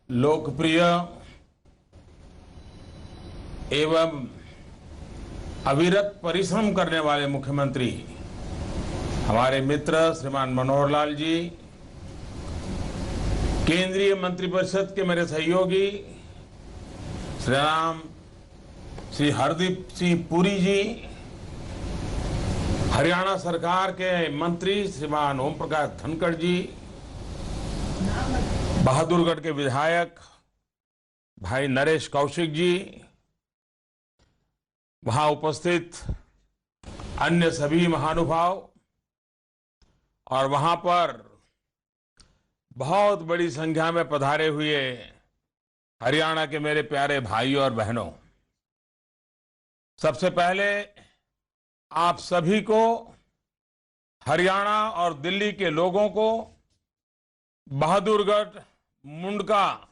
लोकप्रिय एवं अविरत परिश्रम करने वाले मुख्यमंत्री हमारे मित्र श्रीमान मनोहर लाल जी, केंद्रीय मंत्रिपरिषद के मेरे सहयोगी श्री हरदीप सिंह पुरी जी, हरियाणा सरकार के मंत्री श्रीमान ओम प्रकाश धनखड़ जी, बहादुरगढ़ के विधायक भाई नरेश कौशिक जी, वहां उपस्थित अन्य सभी महानुभाव और वहां पर बहुत बड़ी संख्या में पधारे हुए हरियाणा के मेरे प्यारे भाई और बहनों, सबसे पहले आप सभी को, हरियाणा और दिल्ली के लोगों को बहादुरगढ़ मुंडका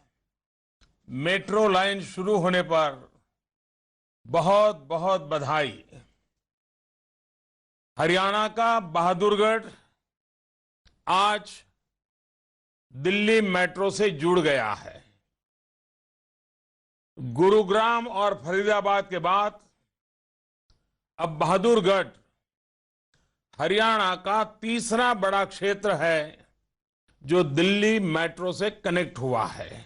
मेट्रो लाइन शुरू होने पर बहुत बहुत बधाई। हरियाणा का बहादुरगढ़ आज दिल्ली मेट्रो से जुड़ गया है। गुरुग्राम और फरीदाबाद के बाद अब बहादुरगढ़ हरियाणा का तीसरा बड़ा क्षेत्र है जो दिल्ली मेट्रो से कनेक्ट हुआ है।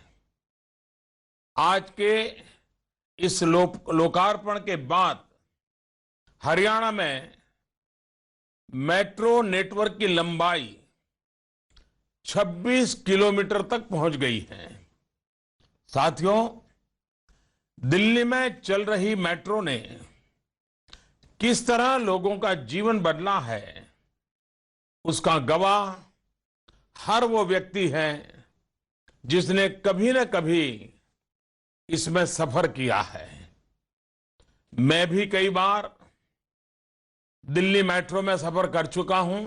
आज के इस लोकार्पण के बाद हरियाणा में मेट्रो नेटवर्क की लंबाई 26 किलोमीटर तक पहुंच गई है। साथियों, दिल्ली में चल रही मेट्रो ने किस तरह लोगों का जीवन बदला है, उसका गवाह हर वो व्यक्ति है जिसने कभी न कभी इसमें सफर किया है। मैं भी कई बार दिल्ली मेट्रो में सफर कर चुका हूं।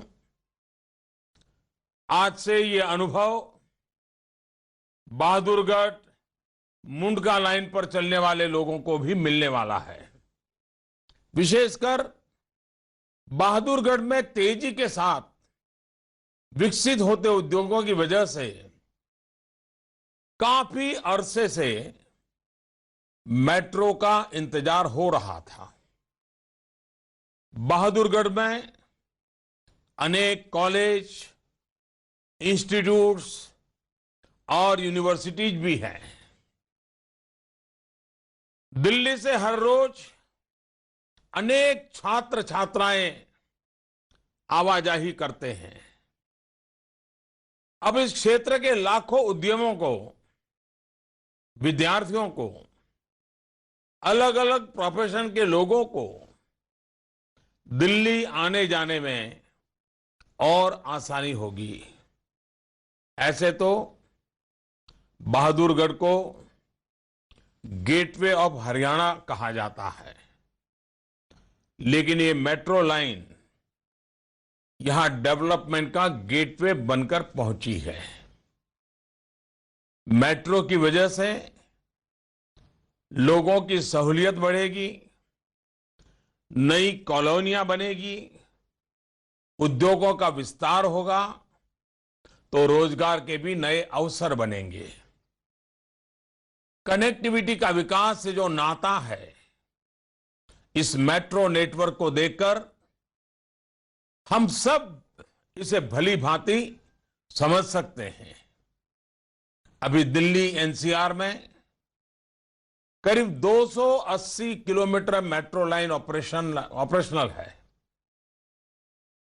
आज से ये अनुभव बहादुरगढ़ मुंडका लाइन पर चलने वाले लोगों को भी मिलने वाला है। विशेषकर बहादुरगढ़ में तेजी के साथ विकसित होते उद्योगों की वजह से काफी अरसे से मेट्रो का इंतजार हो रहा था। बहादुरगढ़ में अनेक कॉलेज, इंस्टीट्यूट्स और यूनिवर्सिटीज भी हैं। दिल्ली से हर रोज अनेक छात्र छात्राएं आवाजाही करते हैं। अब इस क्षेत्र के लाखों उद्यमों को, विद्यार्थियों को, अलग अलग प्रोफेशन के लोगों को दिल्ली आने जाने में और आसानी होगी। ऐसे तो बहादुरगढ़ को गेटवे ऑफ हरियाणा कहा जाता है, लेकिन ये मेट्रो लाइन यहां डेवलपमेंट का गेटवे बनकर पहुंची है। मेट्रो की वजह से लोगों की सहूलियत बढ़ेगी, नई कॉलोनियां बनेगी, उद्योगों का विस्तार होगा, तो रोजगार के भी नए अवसर बनेंगे। कनेक्टिविटी का विकास से जो नाता है, इस मेट्रो नेटवर्क को देखकर हम सब इसे भली भांति समझ सकते हैं। अभी दिल्ली एनसीआर में करीब 280 किलोमीटर मेट्रो लाइन ऑपरेशनल है।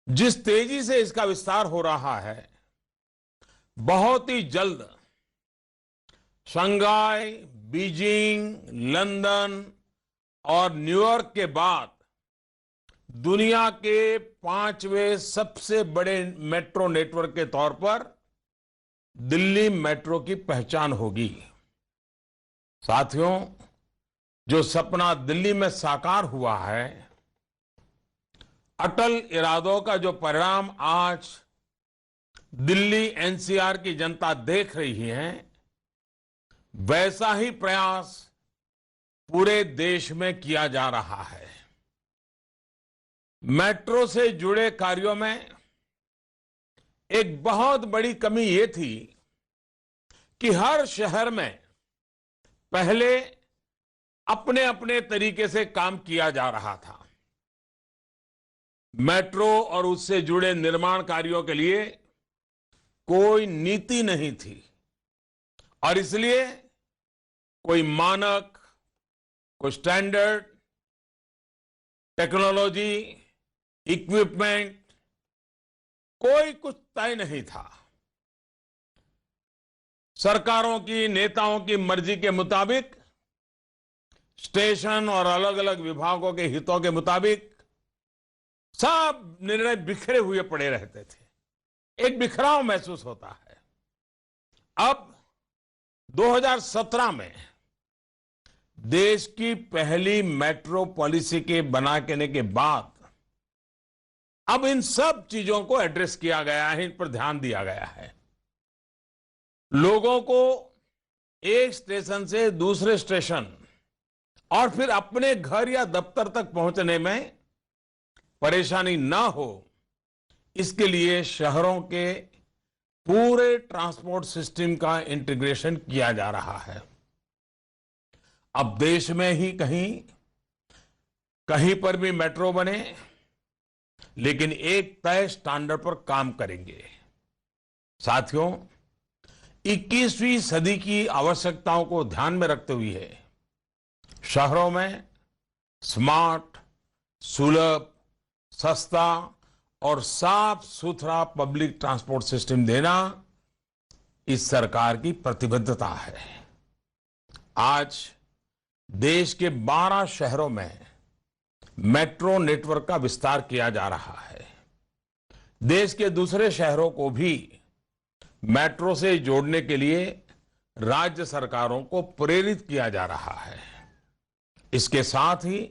जिस तेजी से इसका विस्तार हो रहा है, बहुत ही जल्द शंघाई, बीजिंग, लंदन और न्यूयॉर्क के बाद दुनिया के 5वें सबसे बड़े मेट्रो नेटवर्क के तौर पर दिल्ली मेट्रो की पहचान होगी। साथियों, जो सपना दिल्ली में साकार हुआ है, अटल इरादों का जो परिणाम आज दिल्ली एनसीआर की जनता देख रही है, वैसा ही प्रयास पूरे देश में किया जा रहा है। मेट्रो से जुड़े कार्यों में एक बहुत बड़ी कमी ये थी कि हर शहर में पहले अपने अपने तरीके से काम किया जा रहा था। मेट्रो और उससे जुड़े निर्माण कार्यों के लिए कोई नीति नहीं थी और इसलिए कोई मानक, कोई स्टैंडर्ड, टेक्नोलॉजी, इक्विपमेंट, कोई कुछ तय नहीं था। सरकारों की, नेताओं की मर्जी के मुताबिक स्टेशन और अलग अलग विभागों के हितों के मुताबिक सब निर्णय बिखरे हुए पड़े रहते थे। एक बिखराव महसूस होता है। अब 2017 में देश की पहली मेट्रो पॉलिसी के बनाने के बाद अब इन सब चीजों को एड्रेस किया गया है, इन पर ध्यान दिया गया है। लोगों को एक स्टेशन से दूसरे स्टेशन और फिर अपने घर या दफ्तर तक पहुंचने में परेशानी ना हो, इसके लिए शहरों के पूरे ट्रांसपोर्ट सिस्टम का इंटीग्रेशन किया जा रहा है। अब देश में ही कहीं पर भी मेट्रो बने, लेकिन एक तय स्टैंडर्ड पर काम करेंगे। साथियों, 21वीं सदी की आवश्यकताओं को ध्यान में रखते हुए शहरों में स्मार्ट, सुलभ, सस्ता और साफ सुथरा पब्लिक ट्रांसपोर्ट सिस्टम देना इस सरकार की प्रतिबद्धता है। आज देश के 12 शहरों में मेट्रो नेटवर्क का विस्तार किया जा रहा है। देश के दूसरे शहरों को भी मेट्रो से जोड़ने के लिए राज्य सरकारों को प्रेरित किया जा रहा है। इसके साथ ही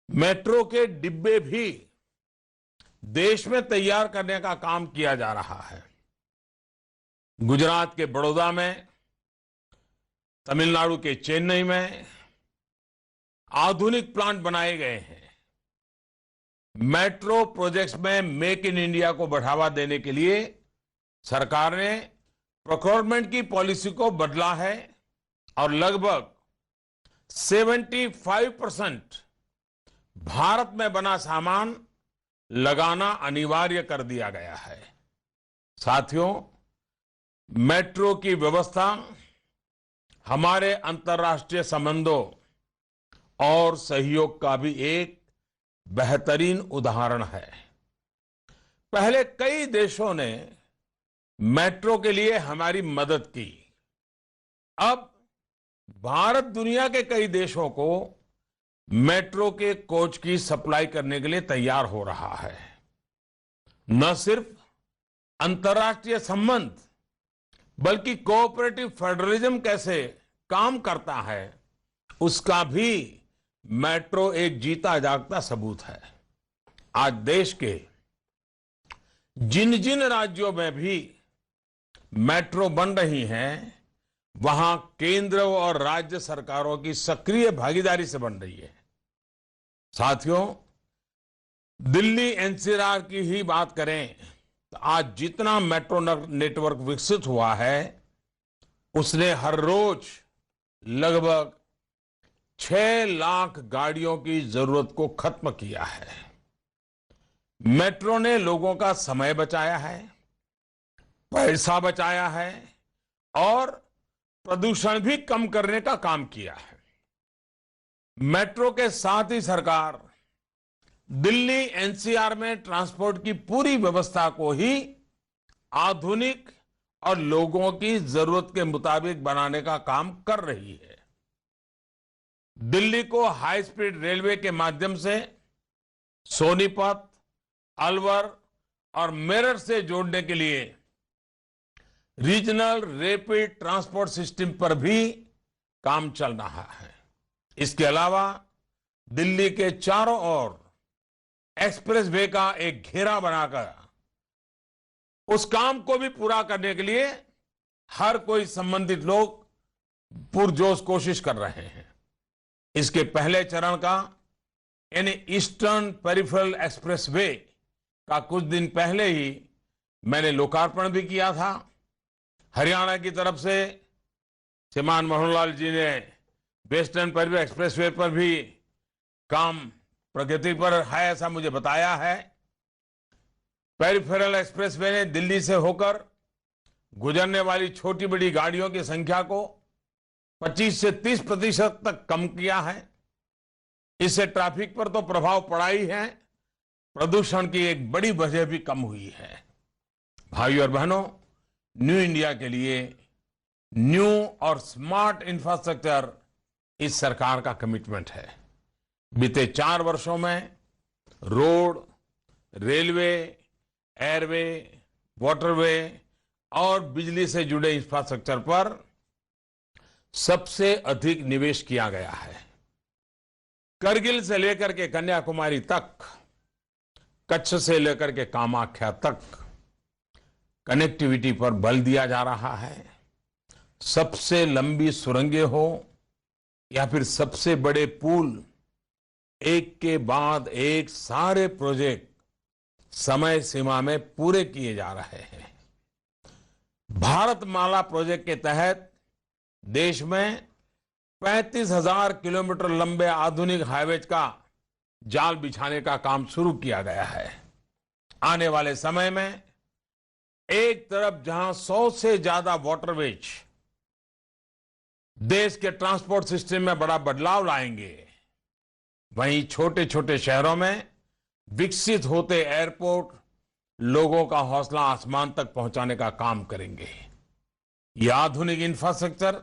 मेट्रो के डिब्बे भी देश में तैयार करने का काम किया जा रहा है। गुजरात के बड़ौदा में, तमिलनाडु के चेन्नई में आधुनिक प्लांट बनाए गए हैं। मेट्रो प्रोजेक्ट्स में मेक इन इंडिया को बढ़ावा देने के लिए सरकार ने प्रोक्योरमेंट की पॉलिसी को बदला है और लगभग 75% भारत में बना सामान लगाना अनिवार्य कर दिया गया है। साथियों, मेट्रो की व्यवस्था हमारे अंतर्राष्ट्रीय संबंधों और सहयोग का भी एक बेहतरीन उदाहरण है। पहले कई देशों ने मेट्रो के लिए हमारी मदद की। अब भारत दुनिया के कई देशों को मेट्रो के कोच की सप्लाई करने के लिए तैयार हो रहा है। न सिर्फ अंतर्राष्ट्रीय संबंध, बल्कि कोऑपरेटिव फेडरलिज्म कैसे काम करता है, उसका भी मेट्रो एक जीता जागता सबूत है। आज देश के जिन जिन राज्यों में भी मेट्रो बन रही हैं, वहां केंद्र और राज्य सरकारों की सक्रिय भागीदारी से बन रही है। साथियों, दिल्ली एनसीआर की ही बात करें तो आज जितना मेट्रो नेटवर्क विकसित हुआ है, उसने हर रोज लगभग 6 लाख गाड़ियों की जरूरत को खत्म किया है। मेट्रो ने लोगों का समय बचाया है, पैसा बचाया है और प्रदूषण भी कम करने का काम किया है। मेट्रो के साथ ही सरकार दिल्ली एनसीआर में ट्रांसपोर्ट की पूरी व्यवस्था को ही आधुनिक और लोगों की जरूरत के मुताबिक बनाने का काम कर रही है। दिल्ली को हाई स्पीड रेलवे के माध्यम से सोनीपत, अलवर और मेरठ से जोड़ने के लिए रीजनल रैपिड ट्रांसपोर्ट सिस्टम पर भी काम चल रहा है। इसके अलावा दिल्ली के चारों ओर एक्सप्रेस वे का एक घेरा बनाकर उस काम को भी पूरा करने के लिए हर कोई संबंधित लोग पुरजोश कोशिश कर रहे हैं। इसके पहले चरण का यानी ईस्टर्न पेरिफेरल एक्सप्रेस वे का कुछ दिन पहले ही मैंने लोकार्पण भी किया था। हरियाणा की तरफ से श्रीमान मनोहर जी ने वेस्टर्न पेरिफेरल एक्सप्रेसवे पर भी काम प्रगति पर है, ऐसा मुझे बताया है। पेरिफेरल एक्सप्रेसवे ने दिल्ली से होकर गुजरने वाली छोटी बड़ी गाड़ियों की संख्या को 25 से 30% तक कम किया है। इससे ट्रैफिक पर तो प्रभाव पड़ा ही है, प्रदूषण की एक बड़ी वजह भी कम हुई है। भाइयों और बहनों, न्यू इंडिया के लिए न्यू और स्मार्ट इंफ्रास्ट्रक्चर इस सरकार का कमिटमेंट है। बीते 4 वर्षों में रोड, रेलवे, एयरवे, वाटरवे और बिजली से जुड़े इंफ्रास्ट्रक्चर पर सबसे अधिक निवेश किया गया है। करगिल से लेकर के कन्याकुमारी तक, कच्छ से लेकर के कामाख्या तक कनेक्टिविटी पर बल दिया जा रहा है। सबसे लंबी सुरंगें हो या फिर सबसे बड़े पुल, एक के बाद एक सारे प्रोजेक्ट समय सीमा में पूरे किए जा रहे हैं। भारतमाला प्रोजेक्ट के तहत देश में 35,000 किलोमीटर लंबे आधुनिक हाईवेज का जाल बिछाने का काम शुरू किया गया है। आने वाले समय में एक तरफ जहां 100 से ज्यादा वाटरवेज देश के ट्रांसपोर्ट सिस्टम में बड़ा बदलाव लाएंगे, वहीं छोटे छोटे शहरों में विकसित होते एयरपोर्ट लोगों का हौसला आसमान तक पहुंचाने का काम करेंगे। यह आधुनिक इंफ्रास्ट्रक्चर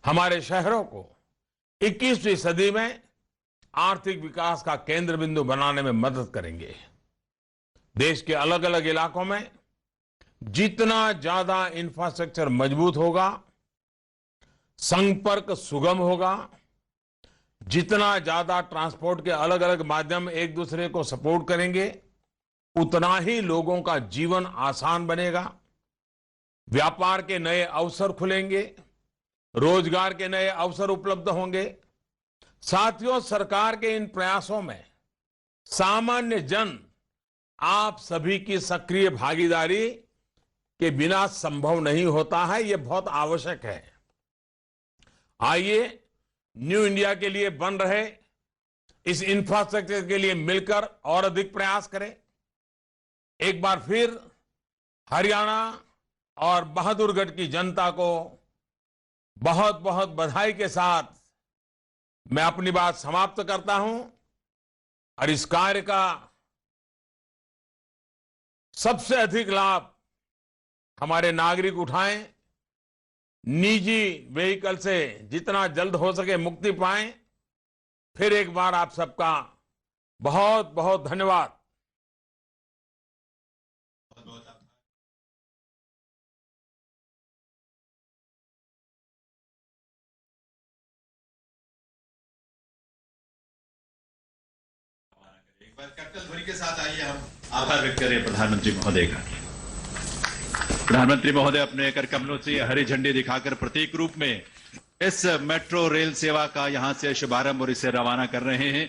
हमारे शहरों को 21वीं सदी में आर्थिक विकास का केंद्र बिंदु बनाने में मदद करेंगे। देश के अलग अलग इलाकों में जितना ज्यादा इंफ्रास्ट्रक्चर मजबूत होगा, संपर्क सुगम होगा, जितना ज्यादा ट्रांसपोर्ट के अलग अलग माध्यम एक दूसरे को सपोर्ट करेंगे, उतना ही लोगों का जीवन आसान बनेगा, व्यापार के नए अवसर खुलेंगे, रोजगार के नए अवसर उपलब्ध होंगे। साथियों, सरकार के इन प्रयासों में सामान्य जन, आप सभी की सक्रिय भागीदारी के बिना संभव नहीं होता है। यह बहुत आवश्यक है। आइए न्यू इंडिया के लिए बन रहे इस इंफ्रास्ट्रक्चर के लिए मिलकर और अधिक प्रयास करें। एक बार फिर हरियाणा और बहादुरगढ़ की जनता को बहुत बहुत बधाई के साथ मैं अपनी बात समाप्त करता हूं और इस कार्य का सबसे अधिक लाभ हमारे नागरिक उठाएं, निजी व्हीकल से जितना जल्द हो सके मुक्ति पाएं। फिर एक बार आप सबका बहुत बहुत धन्यवाद। एक बार कैपिटल ध्वनि के साथ आइए हम आभार व्यक्त करें प्रधानमंत्री महोदय का। प्रधानमंत्री महोदय अपने कर कमलों से हरी झंडी दिखाकर प्रतीक रूप में इस मेट्रो रेल सेवा का यहां से शुभारंभ और इसे रवाना कर रहे हैं।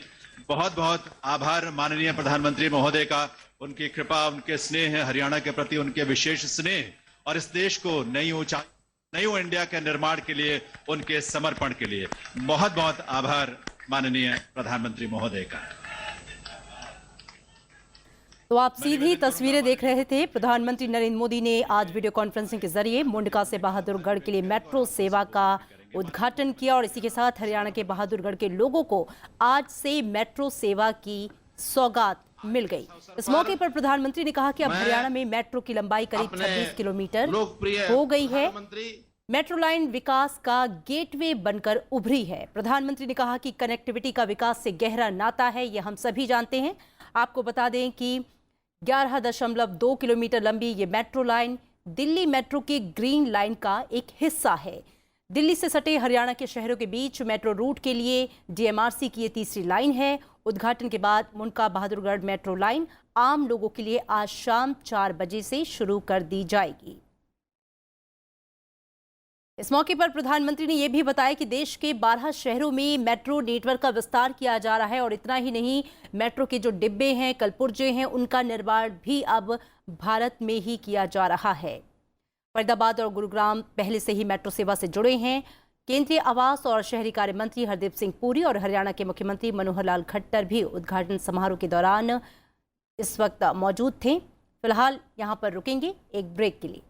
बहुत बहुत आभार माननीय प्रधानमंत्री महोदय का, उनकी कृपा, उनके स्नेह, हरियाणा के प्रति उनके विशेष स्नेह और इस देश को नई ऊंचाई, न्यू इंडिया के निर्माण के लिए उनके समर्पण के लिए बहुत बहुत आभार माननीय प्रधानमंत्री महोदय का। तो आप सीधी तस्वीरें देख रहे थे। प्रधानमंत्री नरेंद्र मोदी ने आज वीडियो कॉन्फ्रेंसिंग के जरिए मुंडका से बहादुरगढ़ के लिए मेट्रो सेवा का उद्घाटन किया और इसी के साथ हरियाणा के बहादुरगढ़ के लोगों को आज से मेट्रो सेवा की सौगात मिल गई। इस मौके पर प्रधानमंत्री ने कहा कि अब हरियाणा में मेट्रो की लंबाई करीब 26 किलोमीटर हो गई है। मेट्रो लाइन विकास का गेटवे बनकर उभरी है। प्रधानमंत्री ने कहा कि कनेक्टिविटी का विकास से गहरा नाता है, यह हम सभी जानते हैं। आपको बता दें कि 11.2 किलोमीटर लंबी ये मेट्रो लाइन दिल्ली मेट्रो की ग्रीन लाइन का एक हिस्सा है। दिल्ली से सटे हरियाणा के शहरों के बीच मेट्रो रूट के लिए डीएमआरसी की ये तीसरी लाइन है। उद्घाटन के बाद मुंडका बहादुरगढ़ मेट्रो लाइन आम लोगों के लिए आज शाम 4 बजे से शुरू कर दी जाएगी। इस मौके पर प्रधानमंत्री ने यह भी बताया कि देश के 12 शहरों में मेट्रो नेटवर्क का विस्तार किया जा रहा है और इतना ही नहीं, मेट्रो के जो डिब्बे हैं, कलपुर्जे हैं, उनका निर्माण भी अब भारत में ही किया जा रहा है। फरीदाबाद और गुरुग्राम पहले से ही मेट्रो सेवा से जुड़े हैं। केंद्रीय आवास और शहरी कार्य मंत्री हरदीप सिंह पुरी और हरियाणा के मुख्यमंत्री मनोहर लाल खट्टर भी उद्घाटन समारोह के दौरान इस वक्त मौजूद थे। फिलहाल यहां पर रुकेंगे एक ब्रेक के लिए।